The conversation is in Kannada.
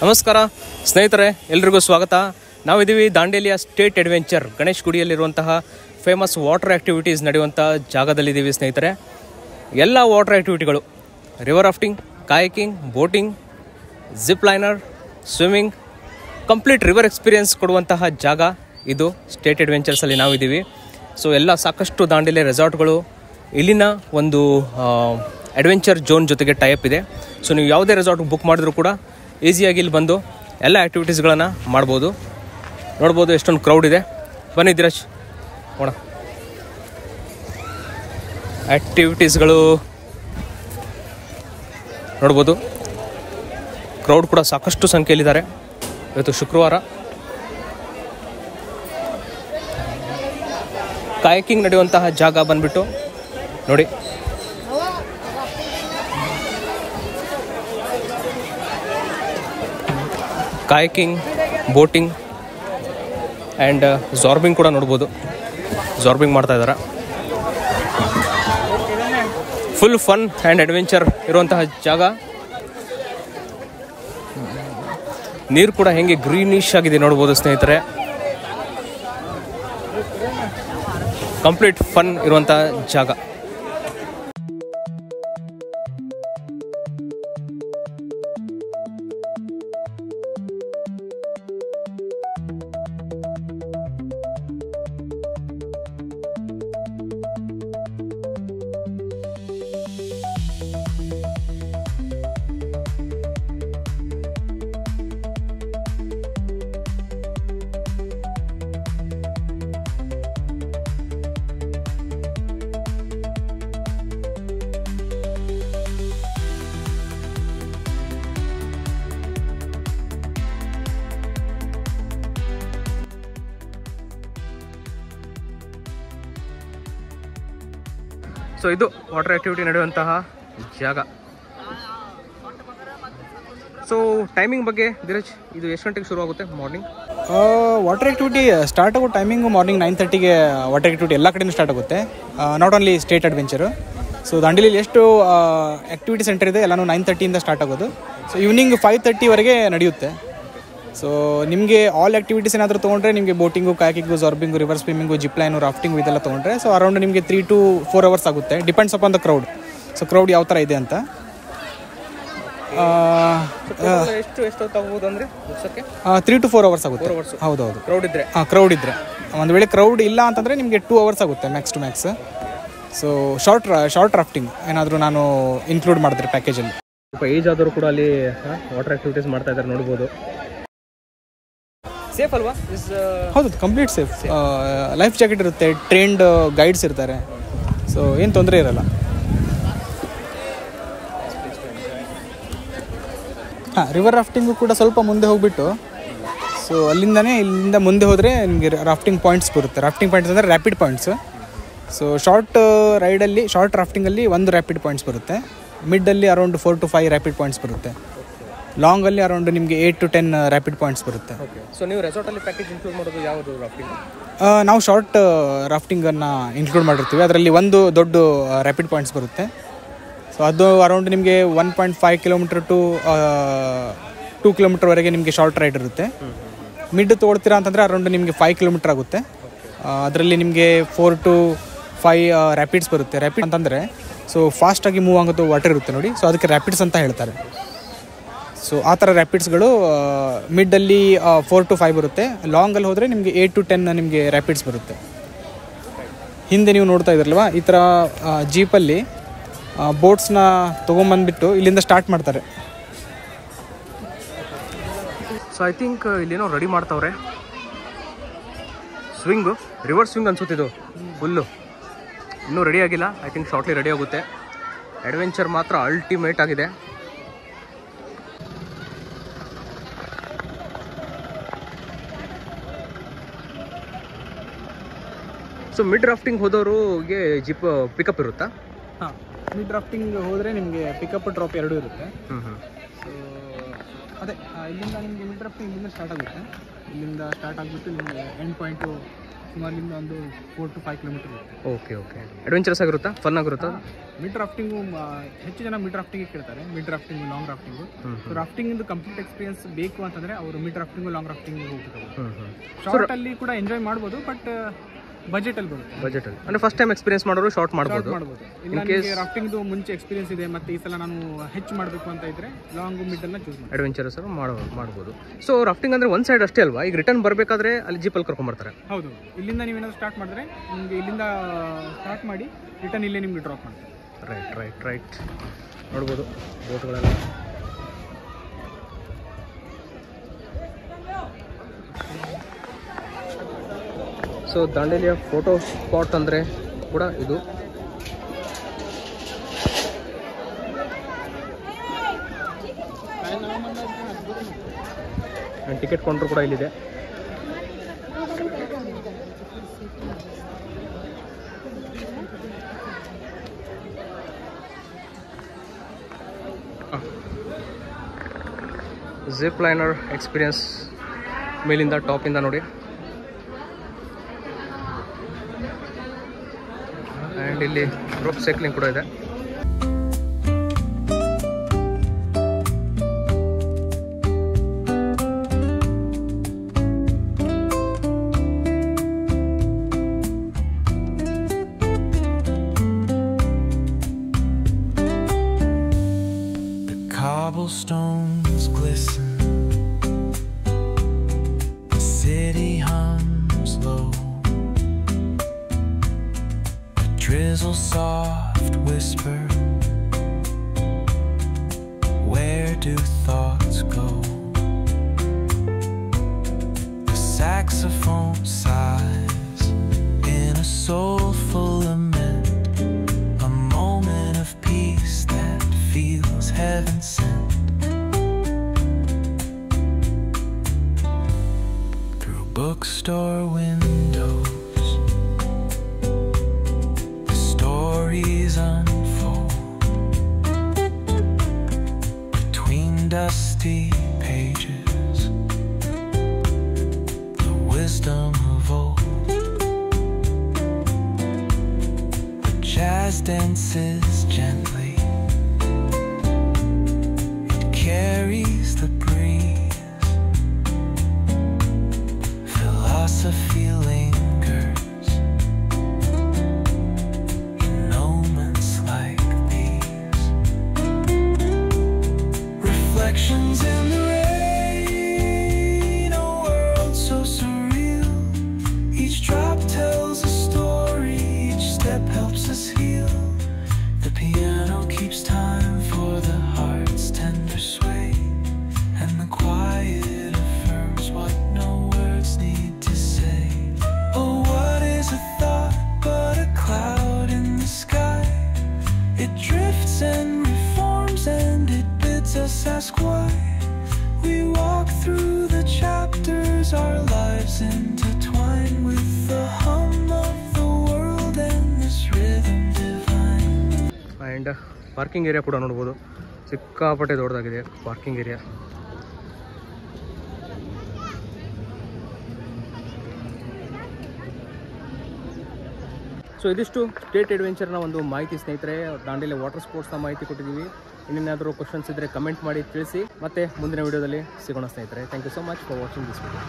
ನಮಸ್ಕಾರ ಸ್ನೇಹಿತರೆ, ಎಲ್ರಿಗೂ ಸ್ವಾಗತ. ನಾವಿದ್ದೀವಿ ದಾಂಡೇಲಿಯ ಸ್ಟೇಟ್ ಅಡ್ವೆಂಚರ್ ಗಣೇಶ್ ಗುಡಿಯಲ್ಲಿರುವಂತಹ ಫೇಮಸ್ ವಾಟರ್ ಆ್ಯಕ್ಟಿವಿಟೀಸ್ ನಡೆಯುವಂಥ ಜಾಗದಲ್ಲಿದ್ದೀವಿ ಸ್ನೇಹಿತರೆ. ಎಲ್ಲ ವಾಟರ್ ಆ್ಯಕ್ಟಿವಿಟಿಗಳು, river rafting, kayaking, boating, zip liner, swimming, complete river experience ಕೊಡುವಂತಹ ಜಾಗ ಇದು ಸ್ಟೇಟ್ ಅಡ್ವೆಂಚರ್ಸಲ್ಲಿ ನಾವಿದ್ದೀವಿ. ಸೊ ಎಲ್ಲ ಸಾಕಷ್ಟು ದಾಂಡೇಲಿ ರೆಸಾರ್ಟ್ಗಳು ಇಲ್ಲಿನ ಒಂದು ಅಡ್ವೆಂಚರ್ ಝೋನ್ ಜೊತೆಗೆ ಟೈಪ್ ಇದೆ. ಸೊ ನೀವು ಯಾವುದೇ ರೆಸಾರ್ಟ್ ಬುಕ್ ಮಾಡಿದ್ರೂ ಕೂಡ ಈಸಿಯಾಗಿ ಇಲ್ಲಿ ಬಂದು ಎಲ್ಲ ಆ್ಯಕ್ಟಿವಿಟೀಸ್ಗಳನ್ನು ಮಾಡ್ಬೋದು. ನೋಡ್ಬೋದು ಎಷ್ಟೊಂದು ಕ್ರೌಡ್ ಇದೆ. ಬನ್ನಿ ಧೀರಜ್ ನೋಡ. ಆ್ಯಕ್ಟಿವಿಟೀಸ್ಗಳು ನೋಡ್ಬೋದು. ಕ್ರೌಡ್ ಕೂಡ ಸಾಕಷ್ಟು ಸಂಖ್ಯೆಯಲ್ಲಿದ್ದಾರೆ. ಇವತ್ತು ಶುಕ್ರವಾರ. ಕಾಯಕಿಂಗ್ ನಡೆಯುವಂತಹ ಜಾಗ ಬಂದ್ಬಿಟ್ಟು ನೋಡಿ. ಕಾಯಕಿಂಗ್, ಬೋಟಿಂಗ್ ಆ್ಯಂಡ್ ಜಾರ್ಬಿಂಗ್ ಕೂಡ ನೋಡ್ಬೋದು. ಜಾರ್ಬಿಂಗ್ ಮಾಡ್ತಾ ಇದ್ದಾರೆ. ಫುಲ್ ಫನ್ ಆ್ಯಂಡ್ ಅಡ್ವೆಂಚರ್ ಇರುವಂತಹ ಜಾಗ. ನೀರು ಕೂಡ ಹೆಂಗೆ ಗ್ರೀನಿಶ್ ಆಗಿದೆ ನೋಡ್ಬೋದು ಸ್ನೇಹಿತರೆ. ಕಂಪ್ಲೀಟ್ ಫನ್ ಇರುವಂಥ ಜಾಗ. ಸೊ ಇದು ವಾಟರ್ ಆ್ಯಕ್ಟಿವಿಟಿ ನಡೆಯುವಂತಹ ಜಾಗ. ಸೊ ಟೈಮಿಂಗ್ ಬಗ್ಗೆ ಧೀರಜ್, ಇದು ಎಷ್ಟು ಗಂಟೆಗೆ ಶುರು ಆಗುತ್ತೆ ಮಾರ್ನಿಂಗ್? ವಾಟರ್ ಆ್ಯಕ್ಟಿವಿಟಿ ಸ್ಟಾರ್ಟ್ ಆಗೋ ಟೈಮಿಂಗು ಮಾರ್ನಿಂಗ್ 9:30ಗೆ ವಾಟರ್ ಆ್ಯಕ್ಟಿವಿಟಿ ಎಲ್ಲ ಕಡೆಯೂ ಸ್ಟಾರ್ಟ್ ಆಗುತ್ತೆ. Not only state adventure. So ದಾಂಡೇಲಿಯಲ್ಲಿ ಎಷ್ಟು ಆ್ಯಕ್ಟಿವಿಟಿ ಸೆಂಟರ್ ಇದೆ ಎಲ್ಲನೂ 9:30ಇಂದ ಸ್ಟಾರ್ಟ್ ಆಗೋದು. ಸೊ ಈವ್ನಿಂಗ್ 5:30ವರೆಗೆ ನಡೆಯುತ್ತೆ. ಸೊ ನಿಮಗೆ ಆಲ್ ಆ್ಯಕ್ಟಿವಿಟೀಸ್ ಏನಾದರೂ ತೊಗೊಂಡ್ರೆ ನಿಮಗೆ boating, kayaking, zorbing, river swimming, zip line, rafting ಇದೆಲ್ಲ ತೊಗೊಂಡ್ರೆ ಸೊ ಅರೌಂಡ್ ನಿಮಗೆ 3 to 4 hours ಆಗುತ್ತೆ. Depends upon the crowd. So crowd ಯಾವ ಥರ ಇದೆ ಅಂತ. ಎಷ್ಟೊತ್ತಾಗ್ಬೋದು ಅಂದರೆ 3 to 4 hours ಆಗುತ್ತೆ. ಹೌದೌದು, ಕ್ರೌಡ್ ಇದ್ದರೆ. ಒಂದು ವೇಳೆ ಕ್ರೌಡ್ ಇಲ್ಲ ಅಂತಂದರೆ ನಿಮಗೆ 2 hours ಆಗುತ್ತೆ max to max. So short rafting ಏನಾದರೂ ನಾನು ಇನ್ಕ್ಲೂಡ್ ಮಾಡಿದ್ರೆ ಪ್ಯಾಕೇಜಲ್ಲಿ. ಸ್ವಲ್ಪ ಏಜ್ ಆದರೂ ಕೂಡ ಅಲ್ಲಿ ವಾಟರ್ ಆ್ಯಕ್ಟಿವಿಟೀಸ್ ಮಾಡ್ತಾ ಇದ್ದಾರೆ ನೋಡ್ಬೋದು. ಸೇಫ್ ಅಲ್ವಾ? ಹೌದು, ಕಂಪ್ಲೀಟ್ ಸೇಫ್. ಲೈಫ್ ಜಾಕೆಟ್ ಇರುತ್ತೆ, ಟ್ರೈನ್ಡ್ ಗೈಡ್ಸ್ ಇರ್ತಾರೆ. ಸೊ ಏನು ತೊಂದರೆ ಇರಲ್ಲ. ರಿವರ್ ರಾಫ್ಟಿಂಗು ಕೂಡ ಸ್ವಲ್ಪ ಮುಂದೆ ಹೋಗ್ಬಿಟ್ಟು ಸೊ ಇಲ್ಲಿಂದ ಮುಂದೆ ಹೋದರೆ ನಿಮಗೆ ರಾಫ್ಟಿಂಗ್ ಪಾಯಿಂಟ್ಸ್ ಬರುತ್ತೆ. ರಾಫ್ಟಿಂಗ್ ಪಾಯಿಂಟ್ಸ್ ಅಂದರೆ ರ್ಯಾಪಿಡ್ ಪಾಯಿಂಟ್ಸ್. ಸೊ ಶಾರ್ಟ್ ರಾಫ್ಟಿಂಗಲ್ಲಿ 1 ರ್ಯಾಪಿಡ್ ಪಾಯಿಂಟ್ಸ್ ಬರುತ್ತೆ. ಮಿಡ್ಡಲ್ಲಿ ಅರೌಂಡ್ 4 to 5 ರ್ಯಾಪಿಡ್ ಪಾಯಿಂಟ್ಸ್ ಬರುತ್ತೆ. ಲಾಂಗಲ್ಲಿ ಅರೌಂಡ್ ನಿಮಗೆ 8 to 10 ರ್ಯಾಪಿಡ್ ಪಾಯಿಂಟ್ಸ್ ಬರುತ್ತೆ. ಸೊ ನೀವು ರೆಸಾರ್ಟಲ್ಲಿ ಪ್ಯಾಕೇಜ್ ಇನ್ಕ್ಲೂಡ್ ಮಾಡೋದು ಯಾವುದು ರಾಫ್ಟಿಂಗ್? ನಾವು ಶಾರ್ಟ್ ರಾಫ್ಟಿಂಗನ್ನು ಇನ್ಕ್ಲೂಡ್ ಮಾಡಿರ್ತೀವಿ. ಅದರಲ್ಲಿ ಒಂದು ದೊಡ್ಡ ರ್ಯಾಪಿಡ್ ಪಾಯಿಂಟ್ಸ್ ಬರುತ್ತೆ. ಸೊ ಅದು ಅರೌಂಡ್ ನಿಮಗೆ 1.5 kilometer to 2 kilometerವರೆಗೆ ನಿಮಗೆ ಶಾರ್ಟ್ ರೈಡ್ ಇರುತ್ತೆ. ಮಿಡ್ ತೊಗೊಳ್ತೀರಾ ಅಂತಂದರೆ ಅರೌಂಡ್ ನಿಮಗೆ 5 kilometer ಆಗುತ್ತೆ. ಅದರಲ್ಲಿ ನಿಮಗೆ 4 to 5 ರ್ಯಾಪಿಡ್ಸ್ ಬರುತ್ತೆ. ರ್ಯಾಪಿಡ್ ಅಂತಂದರೆ ಸೊ ಫಾಸ್ಟಾಗಿ ಮೂವ್ ಆಗೋದು ವಾಟರ್ ಇರುತ್ತೆ ನೋಡಿ. ಸೊ ಅದಕ್ಕೆ ರ್ಯಾಪಿಡ್ಸ್ ಅಂತ ಹೇಳ್ತಾರೆ. ಸೊ ಆ ಥರ ರ್ಯಾಪಿಡ್ಸ್ಗಳು ಮಿಡ್ಡಲ್ಲಿ 4 to 5 ಬರುತ್ತೆ. ಲಾಂಗಲ್ಲಿ ಹೋದರೆ ನಿಮಗೆ 8 to 10 ನಿಮಗೆ ರ್ಯಾಪಿಡ್ಸ್ ಬರುತ್ತೆ. ಹಿಂದೆ ನೀವು ನೋಡ್ತಾ ಇದ್ರಲ್ವ, ಈ ಥರ ಜೀಪಲ್ಲಿ ಬೋಟ್ಸ್ನ ತೊಗೊಂಬಂದ್ಬಿಟ್ಟು ಇಲ್ಲಿಂದ ಸ್ಟಾರ್ಟ್ ಮಾಡ್ತಾರೆ. ಸೊ ಐ ಥಿಂಕ್ ಇಲ್ಲೇನೋ ರೆಡಿ ಮಾಡ್ತಾವ್ರೆ. ಸ್ವಿಂಗು, ರಿವರ್ ಸ್ವಿಂಗ್ ಅನ್ಸುತ್ತಿದ್ದು ಫುಲ್ಲು ಇನ್ನೂ ರೆಡಿ ಆಗಿಲ್ಲ. ಐ ಥಿಂಕ್ ಶಾರ್ಟ್ಲಿ ರೆಡಿ ಆಗುತ್ತೆ. ಅಡ್ವೆಂಚರ್ ಮಾತ್ರ ಅಲ್ಟಿಮೇಟ್ ಆಗಿದೆ. ಸೊ ಮಿಡ್ ರಾಫ್ಟಿಂಗ್ ಹೋದವ್ರಿಗೆ ಜಿಪ್ ಪಿಕಪ್ ಇರುತ್ತಾ? ಮಿಡ್ ರಾಫ್ಟಿಂಗ್ ಹೋದರೆ ನಿಮಗೆ ಪಿಕಪ್ ಡ್ರಾಪ್ ಎರಡೂ ಇರುತ್ತೆ. ಸೊ ಅದೇ ಇಲ್ಲಿಂದ ನಿಮಗೆ ಮಿಡ್ ರಾಫ್ಟಿಂಗ್ ಇಲ್ಲಿಂದ ಸ್ಟಾರ್ಟ್ ಆಗುತ್ತೆ. ಇಲ್ಲಿಂದ ಸ್ಟಾರ್ಟ್ ಆಗಿಬಿಟ್ಟು ನಿಮಗೆ ಎಂಡ್ ಪಾಯಿಂಟು ಸುಮಾರು ಇಲ್ಲಿಂದ ಒಂದು 4 to 5 ಕಿಲೋಮೀಟರ್ ಇರುತ್ತೆ. Okay okay. ಅಡ್ವೆಂಚರಸ್ ಆಗಿರುತ್ತಾ, ಫನ್ ಆಗಿರುತ್ತಾ? ಮಿಡ್ ರಾಫ್ಟಿಂಗು ಹೆಚ್ಚು ಜನ ಮಿಡ್ ರಾಫ್ಟಿಂಗ್ ಕೇಳ್ತಾರೆ, mid rafting long rafting. So rafting complete experience ಬೇಕು ಅಂತಂದರೆ ಅವರು ಮಿಡ್ ರಾಫ್ಟಿಂಗು ಲಾಂಗ್ ರಾಫ್ಟಿಂಗ್ ಹೋಗ್ಬೇಕು. ಶಾರ್ಟಲ್ಲಿ ಕೂಡ ಎಂಜಾಯ್ ಮಾಡ್ಬೋದು, ಬಟ್ ಬಜೆಟಲ್ಲಿ ಬರುತ್ತೆ. ಬಜೆಟಲ್ಲಿ ಅಂದರೆ ಫಸ್ಟ್ ಟೈಮ್ ಎಕ್ಸ್ಪೀರಿಯನ್ಸ್ ಮಾಡೋರು ಶಾರ್ಟ್ ಮಾಡ್ಬೋದು. ಇಲ್ಲ ರಾಫ್ಟಿಂಗ್ದು ಮುಂಚೆ ಎಕ್ಸ್ಪೀರಿಯನ್ಸ್ ಇದೆ ಮತ್ತು ಈ ಸಲ ನಾನು ಹೆಚ್ಚು ಮಾಡಬೇಕು ಅಂತ ಇದ್ದರೆ ಲಾಂಗ್ ಮಿಡ್ಡನ್ನು ಚೂಸ್ ಮಾಡಿ ಅಡ್ವೆಂಚರಸ್ ಮಾಡ್ಬೋದು. ಸೊ ರಾಫ್ಟಿಂಗ್ ಅಂದರೆ ಒಂದು ಸೈಡ್ ಅಷ್ಟೇ ಅಲ್ವಾ? ಈಗ ರಿಟರ್ನ್ ಬರಬೇಕಾದ್ರೆ ಅಲ್ಲಿ ಜೀಪಲ್ಲಿ ಕರ್ಕೊಂಬರ್ತಾರೆ. ಹೌದು, ಇಲ್ಲಿಂದ ನೀವೇನಾದ್ರು ಸ್ಟಾರ್ಟ್ ಮಾಡಿದ್ರೆ ನಿಮಗೆ ಇಲ್ಲಿಂದ ಸ್ಟಾರ್ಟ್ ಮಾಡಿ ರಿಟರ್ನ್ ಇಲ್ಲೇ ನಿಮಗೆ ಡ್ರಾಪ್ ಮಾಡ್ತಾರೆ. ರೈಟ್ ನೋಡ್ಬೋದು ಬೋಟ್ಗಳೆಲ್ಲ. ಸೊ ದಾಂಡೇಲಿಯ ಫೋಟೋ ಸ್ಪಾಟ್ ಅಂದರೆ ಕೂಡ ಇದು. ಟಿಕೆಟ್ ಕೌಂಟರ್ ಕೂಡ ಇಲ್ಲಿದೆ. ಜಿಪ್ ಲೈನರ್ ಎಕ್ಸ್ಪೀರಿಯನ್ಸ್ ಮೇಲಿಂದ ಟಾಪಿಂದ ನೋಡಿ. ಆ್ಯಂಡ್ ಇಲ್ಲಿ ರೋಪ್ ಸೈಕ್ಲಿಂಗ್ ಕೂಡ ಇದೆ. Cobblestones glisten, the city hums low, a drizzle soft whisper, where do thoughts go? The saxophone sighs in a soulful lament, a moment of peace that feels heaven sent. Through bookstore windows, the stories unfold. Between dusty pages, the wisdom of old. The jazz dances gently, carries the breeze. Philosophy lingers in moments like these. Reflections in the rain, a world so surreal. Each drop tells a story, each step helps us heal. The piano keeps time for the heart's tender sway, and the quiet affirms what no words need to say. Oh, what is a thought but a cloud in the sky? It drifts and reforms and it bids us ask why. We walk through the chapters, our lives intertwine with the hum of the world and this rhythm divine. And parking area ಕೂಡ ನೋಡ್ಬೋದು. ಸಿಕ್ಕಾಪಟ್ಟೆ ದೊಡ್ಡದಾಗಿದೆ ಪಾರ್ಕಿಂಗ್ ಏರಿಯಾ. ಸೊ ಇದಿಷ್ಟು ಸ್ಟೇಟ್ ಅಡ್ವೆಂಚರ್ನ ಒಂದು ಮಾಹಿತಿ ಸ್ನೇಹಿತರೆ. ದಾಂಡೇಲಿ ವಾಟರ್ ಸ್ಪೋರ್ಟ್ಸ್ನ ಮಾಹಿತಿ ಕೊಟ್ಟಿದ್ದೀವಿ. ಇನ್ನೇನಾದರೂ ಕ್ವಶನ್ಸ್ ಇದ್ದರೆ ಕಮೆಂಟ್ ಮಾಡಿ ತಿಳಿಸಿ. ಮತ್ತೆ ಮುಂದಿನ ವೀಡಿಯೋದಲ್ಲಿ ಸಿಗೋಣ ಸ್ನೇಹಿತರೆ. Thank you so much for watching this video.